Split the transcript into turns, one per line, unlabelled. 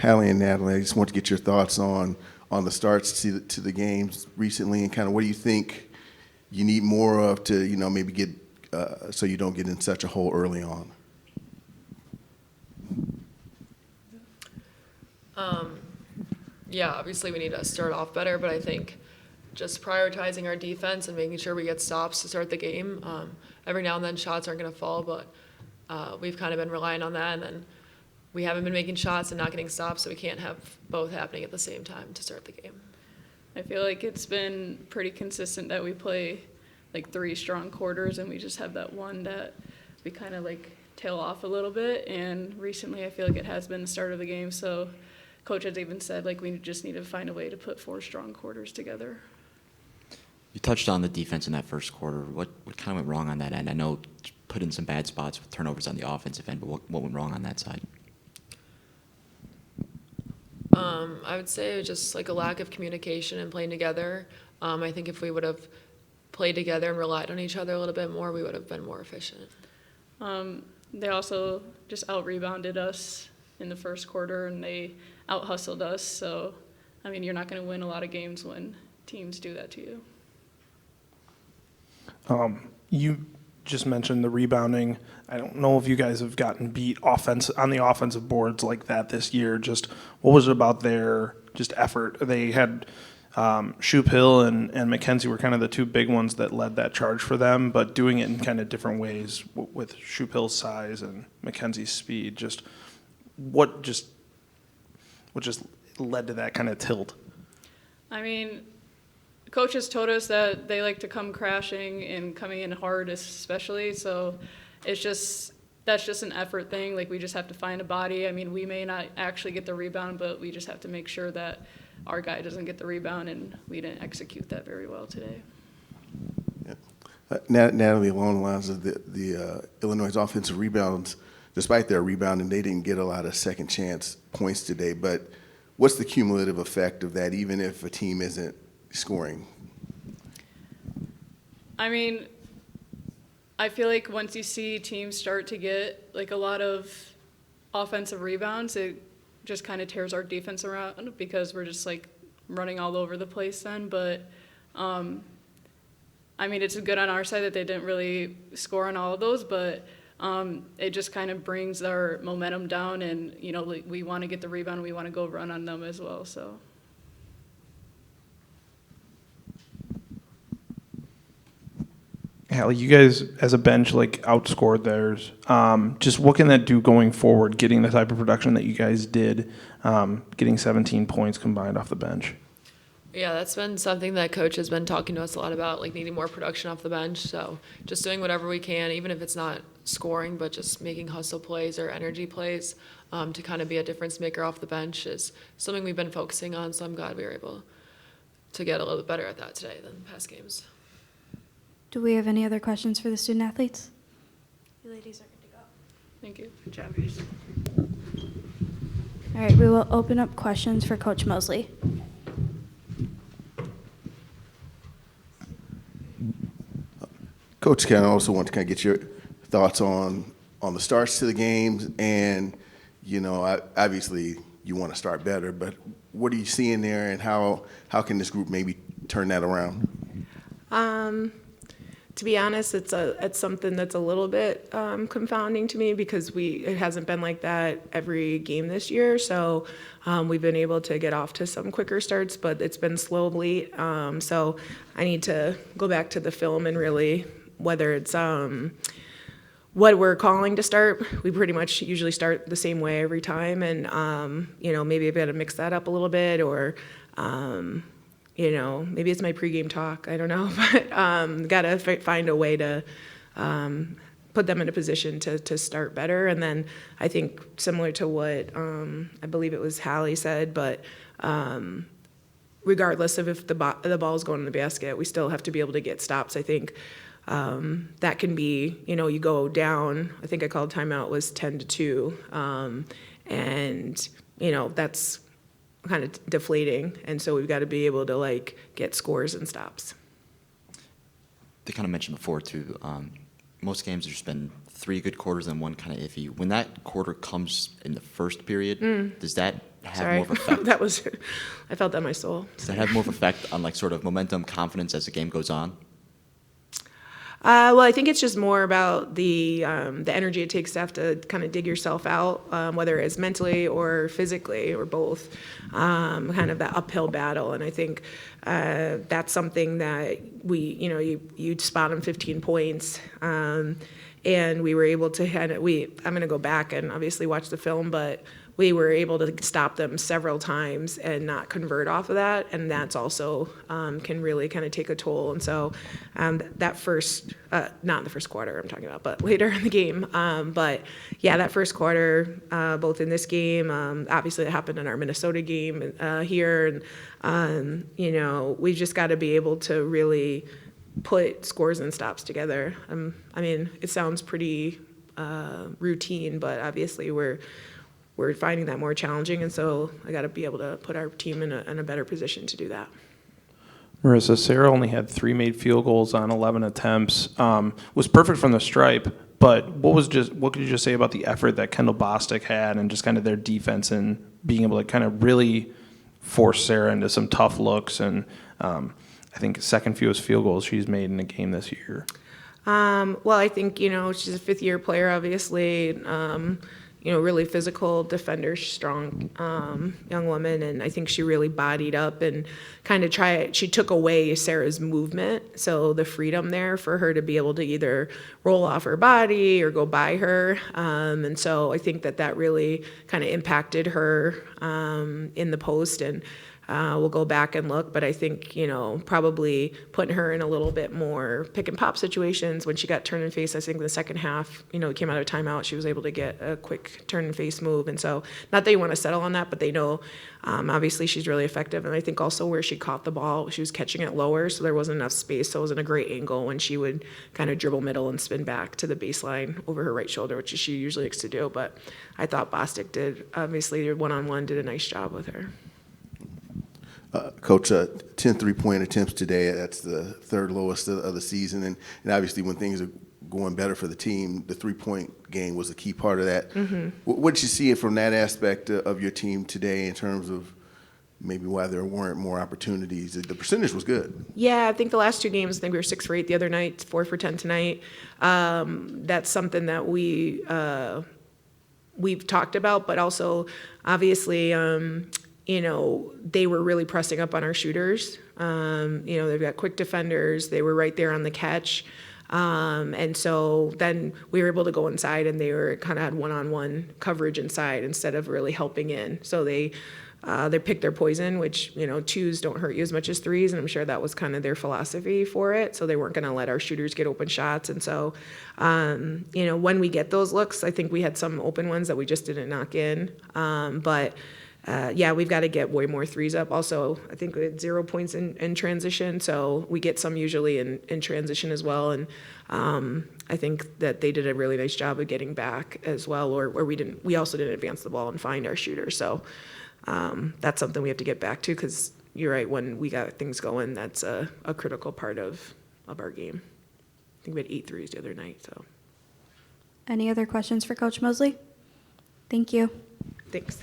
Hallie and Natalie, I just want to get your thoughts on the starts to the games recently, and kind of what do you think you need more of to, maybe get so you don't get in such a hole early on?
Yeah, obviously we need to start off better, but I think just prioritizing our defense and making sure we get stops to start the game. Every now and then shots aren't going to fall, but we've kind of been relying on that, and then we haven't been making shots and not getting stops, so we can't have both happening at the same time to start the game.
I feel like it's been pretty consistent that we play like 3 strong quarters, and we just have that one that we kind of like tail off a little bit. And recently I feel like it has been the start of the game, so Coach has even said like we just need to find a way to put 4 strong quarters together.
You touched on the defense in that first quarter. What kind of went wrong on that end? I know you put in some bad spots with turnovers on the offensive end, but what went wrong on that side?
I would say it was just like a lack of communication and playing together. I think if we would have played together and relied on each other a little bit more, we would have been more efficient.
They also just out-rebounded us in the first quarter, and they out-hustled us. So, I mean, you're not going to win a lot of games when teams do that to you.
You just mentioned the rebounding. I don't know if you guys have gotten beat on the offensive boards like that this year. Just what was it about their just effort? They had Shoup Hill and Mackenzie were kind of the 2 big ones that led that charge for them, but doing it in kind of different ways with Shoup Hill's size and Mackenzie's speed. Just what just led to that kind of tilt? I
mean, coaches told us that they like to come crashing and coming in hard especially, so that's just an effort thing. Like, we just have to find a body. I mean, we may not actually get the rebound, but we just have to make sure that our guy doesn't get the rebound, and we didn't execute that very well today.
Yeah. Natalie, along the lines of the Illinois' offensive rebounds, despite their rebounding, they didn't get a lot of second chance points today, but what's the cumulative effect of that, even if a team isn't scoring?
I mean, I feel like once you see teams start to get like a lot of offensive rebounds, it just kind of tears our defense around because we're just like running all over the place then. But I mean, it's good on our side that they didn't really score on all of those, but it just kind of brings our momentum down, and we want to get the rebound, we want to go run on them as well. So.
Hallie, you guys as a bench like outscored theirs. Just what can that do going forward, getting the type of production that you guys did, getting 17 points combined off the bench?
Yeah, that's been something that Coach has been talking to us a lot about, like needing more production off the bench. So just doing whatever we can, even if it's not scoring, but just making hustle plays or energy plays to kind of be a difference maker off the bench is something we've been focusing on. So I'm glad we were able to get a little bit better at that today than past games.
Do we have any other questions for the student athletes? You ladies are good to go.
Thank you.
Good job, guys. All right, we will open up questions for Coach Mosley.
Coach, I also want to kind of get your thoughts on the starts to the games, and obviously you want to start better, but what are you seeing there, and how can this group maybe turn that around?
To be honest, it's something that's a little bit confounding to me because it hasn't been like that every game this year. So we've been able to get off to some quicker starts, but it's been slowly. So I need to go back to the film and really, whether it's what we're calling to start, we pretty much usually start the same way every time, and maybe I've got to mix that up a little bit, or maybe it's my pregame talk. I don't know, but got to find a way to put them in a position to start better. And then I think similar to what I believe it was Hallie said, but regardless of if the ball is going in the basket, we still have to be able to get stops. I think that can be, you go down. I think I called timeout was 10-2, and that's kind of deflating, and so we've got to be able to get scores and stops.
They kind of mentioned before too, most games there's been 3 good quarters and 1 kind of iffy. When that quarter comes in the first period, does that have
Sorry,
more of effect?
I felt that in my soul.
Does that have more of effect on like sort of momentum, confidence as the game goes on?
Well, I think it's just more about the energy it takes to have to kind of dig yourself out, whether it's mentally or physically or both, kind of that uphill battle. And I think that's something that you'd spot him 15 points. And we were able to I'm going to go back and obviously watch the film, but we were able to stop them several times and not convert off of that. And that's also can really kind of take a toll. And so that first, not in the first quarter I'm talking about, but later in the game. But yeah, that first quarter, both in this game, obviously it happened in our Minnesota game here. And, we've just got to be able to really put scores and stops together. I mean, it sounds pretty routine, but obviously we're finding that more challenging, and so I got to be able to put our team in a better position to do that.
Marissa, Sarah only had 3 made field goals on 11 attempts. Was perfect from the stripe, but what could you just say about the effort that Kendall Bostic had and just kind of their defense and being able to kind of really force Sarah into some tough looks and I think second fewest field goals she's made in a game this year.
Well, I think, she's a fifth-year player, obviously, really physical defender, strong young woman, and I think she really bodied up and kind of she took away Sarah's movement, so the freedom there for her to be able to either roll off her body or go by her, and so I think that really kind of impacted her in the post, and we'll go back and look, but I think, probably putting her in a little bit more pick and pop situations when she got turn and face. I think in the second half, came out of timeout, she was able to get a quick turn and face move. And so not that you want to settle on that, but they know, obviously she's really effective. And I think also where she caught the ball, she was catching it lower, so there wasn't enough space. So it wasn't a great angle when she would kind of dribble middle and spin back to the baseline over her right shoulder, which she usually likes to do. But I thought Bostic obviously one-on-one did a nice job with her.
Coach, 10 three-point attempts today. That's the 3rd lowest of the season. And obviously when things are going better for the team, the three-point game was a key part of that. Mm-hmm. What did you see from that aspect of your team today in terms of maybe why there weren't more opportunities? The percentage was good.
Yeah, I think the last 2 games, I think we were 6 for 8 the other night, 4 for 10 tonight. That's something that we've talked about, but also obviously they were really pressing up on our shooters. They've got quick defenders. They were right there on the catch. And so then we were able to go inside, and they were kind of had one-on-one coverage inside instead of really helping in. So they picked their poison, which, twos don't hurt you as much as threes, and I'm sure that was kind of their philosophy for it. So they weren't going to let our shooters get open shots. And so, when we get those looks, I think we had some open ones that we just didn't knock in. We've got to get way more threes up. Also, I think we had 0 points in transition, so we get some usually in transition as well. And I think that they did a really nice job of getting back as well, or we also didn't advance the ball and find our shooter. So that's something we have to get back to, because you're right, when we got things going, that's a critical part of our game. I think we had 8 threes the other night. So.
Any other questions for Coach Mosley? Thank you.
Thanks.